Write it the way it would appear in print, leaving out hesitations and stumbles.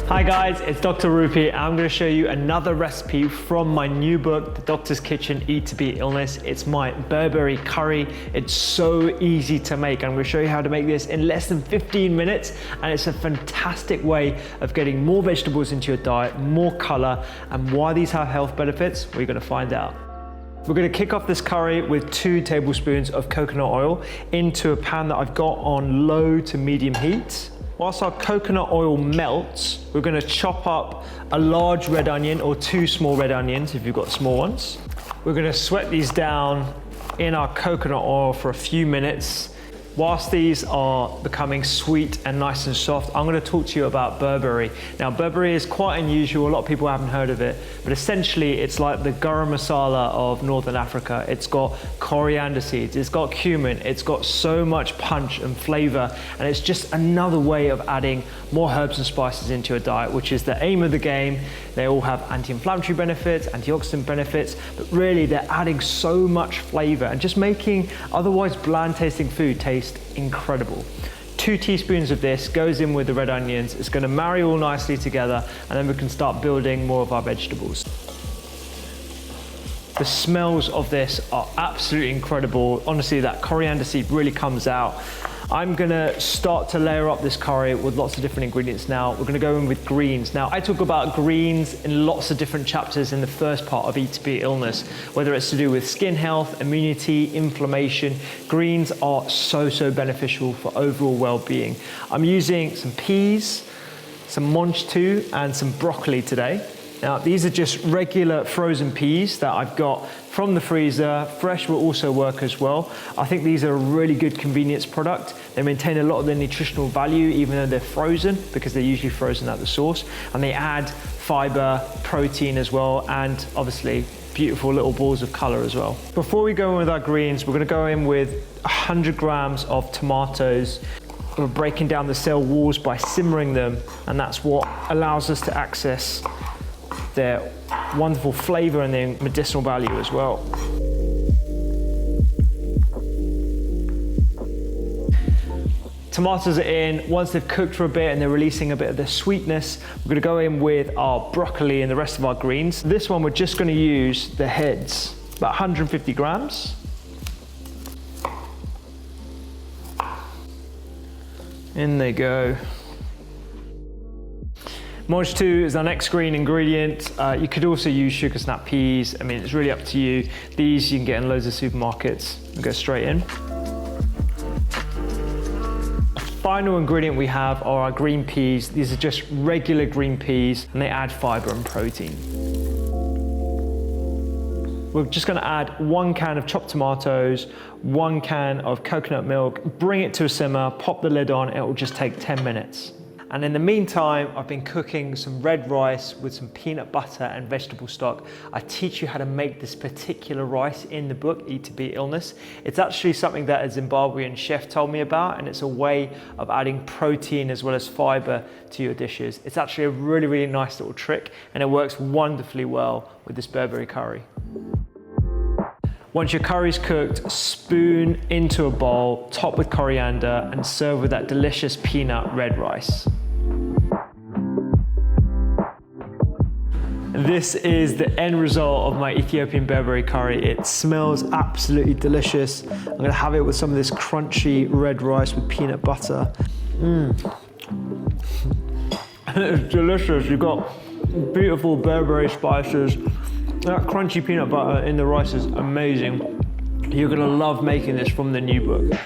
Hi guys, it's Dr. Rupi. I'm going to show you another recipe from my new book, The Doctor's Kitchen, Eat to Beat Illness. It's my Berbere curry. It's so easy to make. I'm going to show you how to make this in less than 15 minutes, and it's a fantastic way of getting more vegetables into your diet, more color, and why these have health benefits, we're going to find out. We're going to kick off this curry with 2 tablespoons of coconut oil into a pan that I've got on low to medium heat. Whilst our coconut oil melts, we're going to chop up a large red onion or 2 small red onions if you've got small ones. We're going to sweat these down in our coconut oil for a few minutes. Whilst these are becoming sweet and nice and soft, I'm going to talk to you about Berbere. Now, Berbere is quite unusual. A lot of people haven't heard of it, but essentially it's like the garam masala of Northern Africa. It's got coriander seeds, it's got cumin, it's got so much punch and flavor, and it's just another way of adding more herbs and spices into your diet, which is the aim of the game. They all have anti-inflammatory benefits, antioxidant benefits, but really they're adding so much flavor and just making otherwise bland tasting food taste incredible. 2 teaspoons of this goes in with the red onions. It's going to marry all nicely together, and then we can start building more of our vegetables. The smells of this are absolutely incredible. Honestly, that coriander seed really comes out. I'm gonna start to layer up this curry with lots of different ingredients now. We're gonna go in with greens. Now, I talk about greens in lots of different chapters in the first part of Eat to Beat Illness, whether it's to do with skin health, immunity, inflammation. Greens are so beneficial for overall well-being. I'm using some peas, some mange tout, and some broccoli today. Now, these are just regular frozen peas that I've got from the freezer. Fresh will also work as well. I think these are a really good convenience product. They maintain a lot of their nutritional value even though they're frozen, because they're usually frozen at the source. And they add fiber, protein as well, and obviously beautiful little balls of color as well. Before we go in with our greens, we're gonna go in with 100 grams of tomatoes. We're breaking down the cell walls by simmering them, and that's what allows us to access their wonderful flavor and their medicinal value as well. Tomatoes are in. Once they've cooked for a bit and they're releasing a bit of their sweetness, we're gonna go in with our broccoli and the rest of our greens. This one, we're just gonna use the heads, about 150 grams. In they go. Mange tout is our next green ingredient. You could also use sugar snap peas. I mean, it's really up to you. These you can get in loads of supermarkets and go straight in. Final ingredient we have are our green peas. These are just regular green peas, and they add fiber and protein. We're just gonna add 1 can of chopped tomatoes, 1 can of coconut milk, bring it to a simmer, pop the lid on, it will just take 10 minutes. And in the meantime, I've been cooking some red rice with some peanut butter and vegetable stock. I teach you how to make this particular rice in the book, Eat to Beat Illness. It's actually something that a Zimbabwean chef told me about, and it's a way of adding protein as well as fiber to your dishes. It's actually a really nice little trick, and it works wonderfully well with this Berbere curry. Once your curry's cooked, spoon into a bowl, top with coriander, and serve with that delicious peanut red rice. This is the end result of my Ethiopian Berbere curry. It smells absolutely delicious. I'm gonna have it with some of this crunchy red rice with peanut butter. It's delicious. You've got beautiful Berbere spices. That crunchy peanut butter in the rice is amazing. You're gonna love making this from the new book.